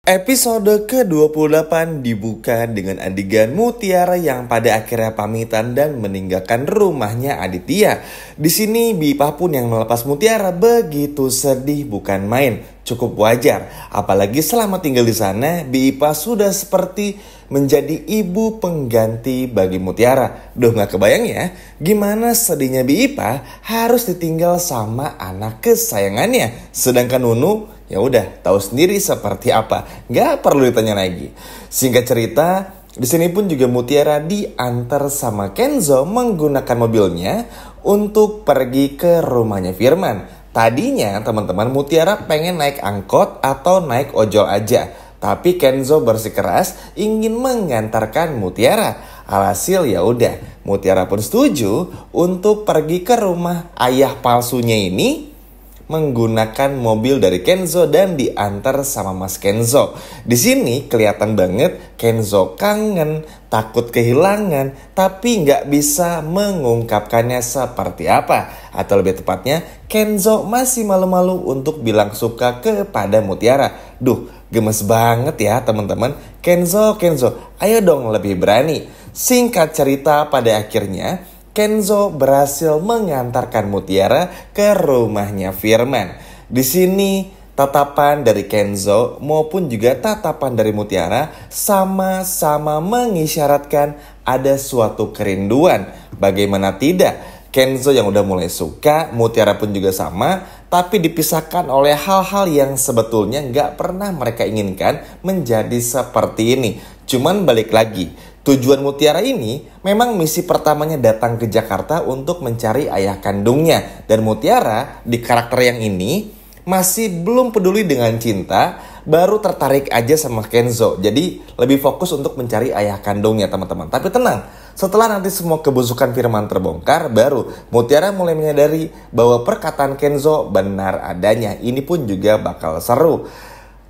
Episode ke-28 dibuka dengan adegan Mutiara yang pada akhirnya pamitan dan meninggalkan rumahnya Aditya. Di sini Bipah pun yang melepas Mutiara begitu sedih bukan main. Cukup wajar, apalagi selama tinggal di sana Bipah sudah seperti menjadi ibu pengganti bagi Mutiara. Duh, gak kebayang ya gimana sedihnya Bipah harus ditinggal sama anak kesayangannya. Sedangkan Nunu ya udah tahu sendiri seperti apa, nggak perlu ditanya lagi. Singkat cerita, di sini pun juga Mutiara diantar sama Kenzo menggunakan mobilnya untuk pergi ke rumahnya Firman. Tadinya teman-teman Mutiara pengen naik angkot atau naik ojol aja, tapi Kenzo bersikeras ingin mengantarkan Mutiara. Alhasil ya udah, Mutiara pun setuju untuk pergi ke rumah ayah palsunya ini menggunakan mobil dari Kenzo dan diantar sama Mas Kenzo. Di sini kelihatan banget Kenzo kangen, takut kehilangan, tapi nggak bisa mengungkapkannya seperti apa. Atau lebih tepatnya, Kenzo masih malu-malu untuk bilang suka kepada Mutiara. Duh, gemes banget ya teman-teman. Kenzo, ayo dong lebih berani. Singkat cerita, pada akhirnya Kenzo berhasil mengantarkan Mutiara ke rumahnya Firman. Di sini tatapan dari Kenzo maupun juga tatapan dari Mutiara sama-sama mengisyaratkan ada suatu kerinduan. Bagaimana tidak? Kenzo yang udah mulai suka, Mutiara pun juga sama, tapi dipisahkan oleh hal-hal yang sebetulnya nggak pernah mereka inginkan menjadi seperti ini. Cuman balik lagi, tujuan Mutiara ini memang misi pertamanya datang ke Jakarta untuk mencari ayah kandungnya. Dan Mutiara di karakter yang ini masih belum peduli dengan cinta, baru tertarik aja sama Kenzo. Jadi lebih fokus untuk mencari ayah kandungnya teman-teman. Tapi tenang, setelah nanti semua kebusukan Firman terbongkar, baru Mutiara mulai menyadari bahwa perkataan Kenzo benar adanya. Ini pun juga bakal seru.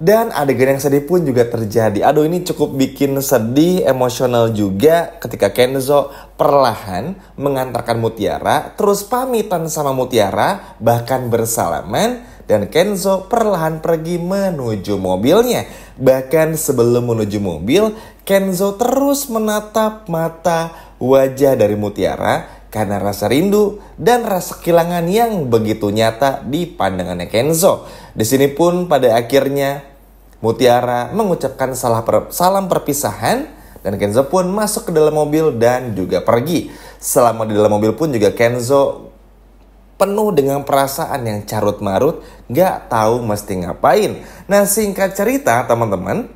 Dan adegan yang sedih pun juga terjadi. Aduh, ini cukup bikin sedih, emosional juga ketika Kenzo perlahan mengantarkan Mutiara, terus pamitan sama Mutiara, bahkan bersalaman, dan Kenzo perlahan pergi menuju mobilnya. Bahkan sebelum menuju mobil, Kenzo terus menatap mata wajah dari Mutiara karena rasa rindu dan rasa kehilangan yang begitu nyata di pandangannya Kenzo. Di sini pun pada akhirnya Mutiara mengucapkan salam perpisahan dan Kenzo pun masuk ke dalam mobil dan juga pergi. Selama di dalam mobil pun juga Kenzo penuh dengan perasaan yang carut marut, gak tahu mesti ngapain. Nah, singkat cerita teman-teman,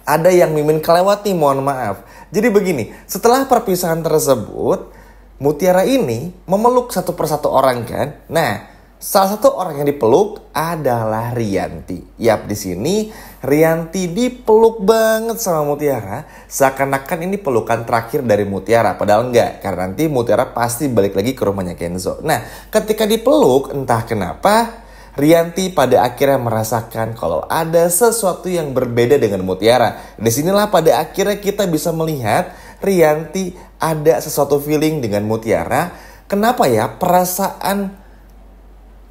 ada yang Mimin kelewati, mohon maaf. Jadi begini, setelah perpisahan tersebut, Mutiara ini memeluk satu persatu orang kan. Nah, salah satu orang yang dipeluk adalah Rianti. Yap, di sini Rianti dipeluk banget sama Mutiara. Seakan-akan ini pelukan terakhir dari Mutiara. Padahal enggak, karena nanti Mutiara pasti balik lagi ke rumahnya Kenzo. Nah, ketika dipeluk, entah kenapa Rianti pada akhirnya merasakan kalau ada sesuatu yang berbeda dengan Mutiara. Disinilah pada akhirnya kita bisa melihat Rianti ada sesuatu feeling dengan Mutiara. Kenapa ya perasaan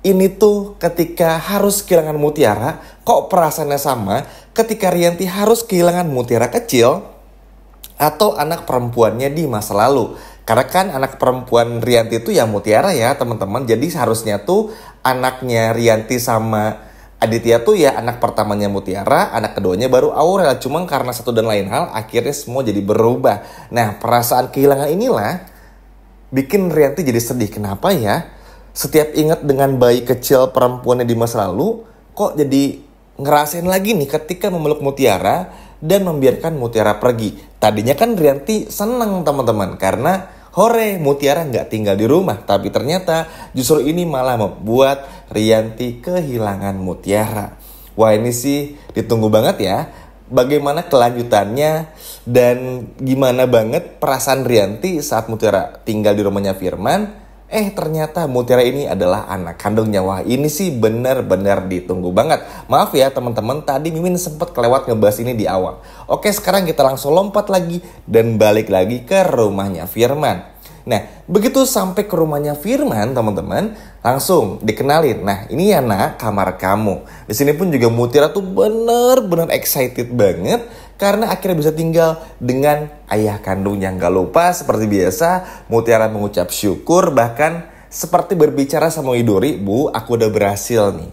ini tuh ketika harus kehilangan Mutiara, kok perasaannya sama ketika Rianti harus kehilangan Mutiara kecil atau anak perempuannya di masa lalu. Karena kan anak perempuan Rianti itu ya Mutiara ya teman-teman. Jadi seharusnya tuh anaknya Rianti sama Aditya tuh ya anak pertamanya Mutiara, anak keduanya baru Aurel. Cuma karena satu dan lain hal akhirnya semua jadi berubah. Nah, perasaan kehilangan inilah bikin Rianti jadi sedih. Kenapa ya? Setiap ingat dengan bayi kecil perempuannya di masa lalu, kok jadi ngerasain lagi nih ketika memeluk Mutiara dan membiarkan Mutiara pergi. Tadinya kan Rianti seneng teman-teman karena hore Mutiara nggak tinggal di rumah. Tapi ternyata justru ini malah membuat Rianti kehilangan Mutiara. Wah, ini sih ditunggu banget ya. Bagaimana kelanjutannya dan gimana banget perasaan Rianti saat Mutiara tinggal di rumahnya Firman. Ternyata Mutiara ini adalah anak kandungnya. Wah, ini sih benar-benar ditunggu banget. Maaf ya teman-teman, tadi Mimin sempat kelewat ngebahas ini di awal. Oke, sekarang kita langsung lompat lagi dan balik lagi ke rumahnya Firman. Nah, begitu sampai ke rumahnya Firman, teman-teman, langsung dikenalin. Nah, ini ya nak, kamar kamu. Di sini pun juga Mutiara tuh bener-bener excited banget karena akhirnya bisa tinggal dengan ayah kandungnya. Gak lupa seperti biasa, Mutiara mengucap syukur, bahkan seperti berbicara sama Widori, Bu, aku udah berhasil nih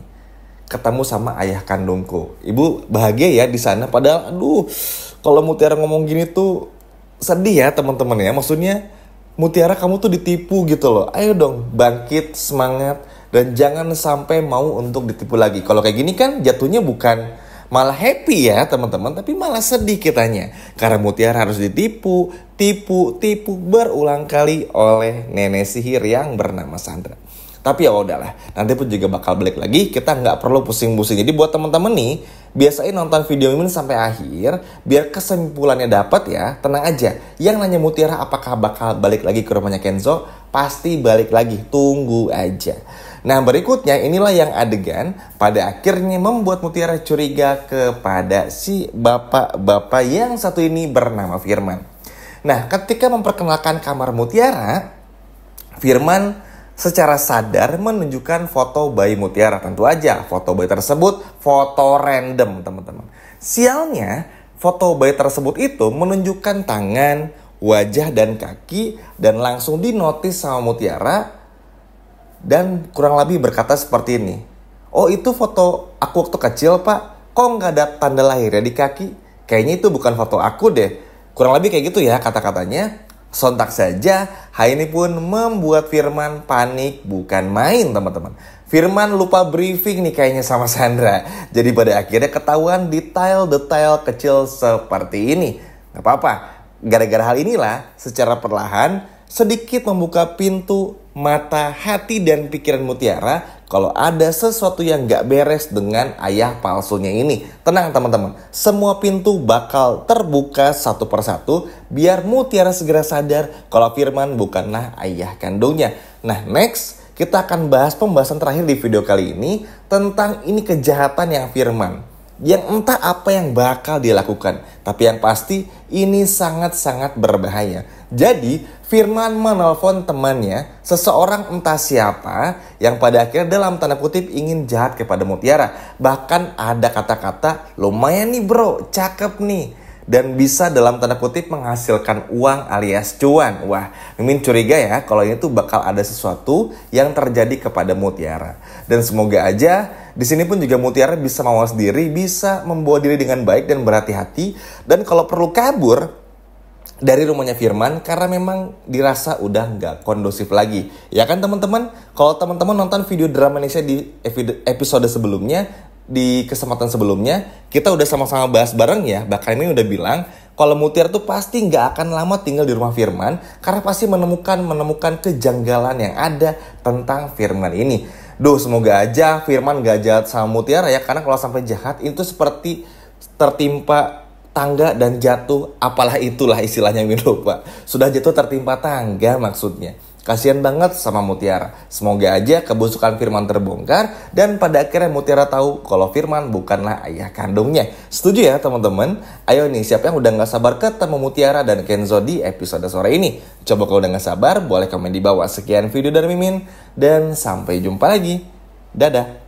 ketemu sama ayah kandungku. Ibu bahagia ya di sana. Padahal aduh, kalau Mutiara ngomong gini tuh sedih ya teman-teman ya. Maksudnya Mutiara kamu tuh ditipu gitu loh. Ayo dong bangkit, semangat, dan jangan sampai mau untuk ditipu lagi. Kalau kayak gini kan jatuhnya bukan malah happy ya teman-teman, tapi malah sedih kitanya. Karena Mutiara harus ditipu berulang kali oleh nenek sihir yang bernama Sandra. Tapi ya udahlah, nanti pun juga bakal balik lagi, kita nggak perlu pusing-pusing. Jadi buat teman-teman nih, biasain nonton video ini sampai akhir, biar kesimpulannya dapat ya, tenang aja. Yang nanya Mutiara apakah bakal balik lagi ke rumahnya Kenzo, pasti balik lagi, tunggu aja. Nah berikutnya inilah yang adegan pada akhirnya membuat Mutiara curiga kepada si bapak-bapak yang satu ini bernama Firman. Nah ketika memperkenalkan kamar Mutiara, Firman secara sadar menunjukkan foto bayi Mutiara. Tentu aja foto bayi tersebut foto random teman-teman. Sialnya foto bayi tersebut itu menunjukkan tangan, wajah dan kaki dan langsung dinotis sama Mutiara dan kurang lebih berkata seperti ini. Oh itu foto aku waktu kecil pak, kok nggak ada tanda lahirnya di kaki? Kayaknya itu bukan foto aku deh. Kurang lebih kayak gitu ya kata-katanya. Sontak saja, hal ini pun membuat Firman panik bukan main teman-teman. Firman lupa briefing nih kayaknya sama Sandra. Jadi pada akhirnya ketahuan detail-detail kecil seperti ini. Gak apa-apa, gara-gara hal inilah secara perlahan sedikit membuka pintu mata, hati dan pikiran Mutiara kalau ada sesuatu yang gak beres dengan ayah palsunya ini. Tenang teman-teman, semua pintu bakal terbuka satu persatu biar Mutiara segera sadar kalau Firman bukanlah ayah kandungnya. Nah next, kita akan bahas pembahasan terakhir di video kali ini tentang ini kejahatan yang Firman. Yang entah apa yang bakal dilakukan. Tapi yang pasti ini sangat-sangat berbahaya. Jadi Firman menelpon temannya, seseorang entah siapa yang pada akhirnya dalam tanda kutip ingin jahat kepada Mutiara. Bahkan ada kata-kata lumayan nih bro, cakep nih. Dan bisa dalam tanda kutip menghasilkan uang alias cuan. Wah, Mimin curiga ya kalau ini tuh bakal ada sesuatu yang terjadi kepada Mutiara. Dan semoga aja di sini pun juga Mutiara bisa mawas diri, bisa membawa diri dengan baik dan berhati-hati. Dan kalau perlu kabur dari rumahnya Firman karena memang dirasa udah nggak kondusif lagi. Ya kan teman-teman? Kalau teman-teman nonton video drama Indonesia di episode sebelumnya, di kesempatan sebelumnya kita udah sama-sama bahas bareng ya. Bahkan ini udah bilang kalau Mutiara tuh pasti nggak akan lama tinggal di rumah Firman karena pasti menemukan kejanggalan yang ada tentang Firman ini. Duh, semoga aja Firman gak jahat sama Mutiara ya, karena kalau sampai jahat itu seperti tertimpa tangga dan jatuh, apalah itulah istilahnya Min lupa. Sudah jatuh tertimpa tangga maksudnya. Kasian banget sama Mutiara. Semoga aja kebusukan Firman terbongkar dan pada akhirnya Mutiara tahu kalau Firman bukanlah ayah kandungnya. Setuju ya teman-teman? Ayo nih, siapa yang udah gak sabar ketemu Mutiara dan Kenzo di episode sore ini? Coba kalau udah gak sabar, boleh komen di bawah. Sekian video dari Mimin dan sampai jumpa lagi. Dadah.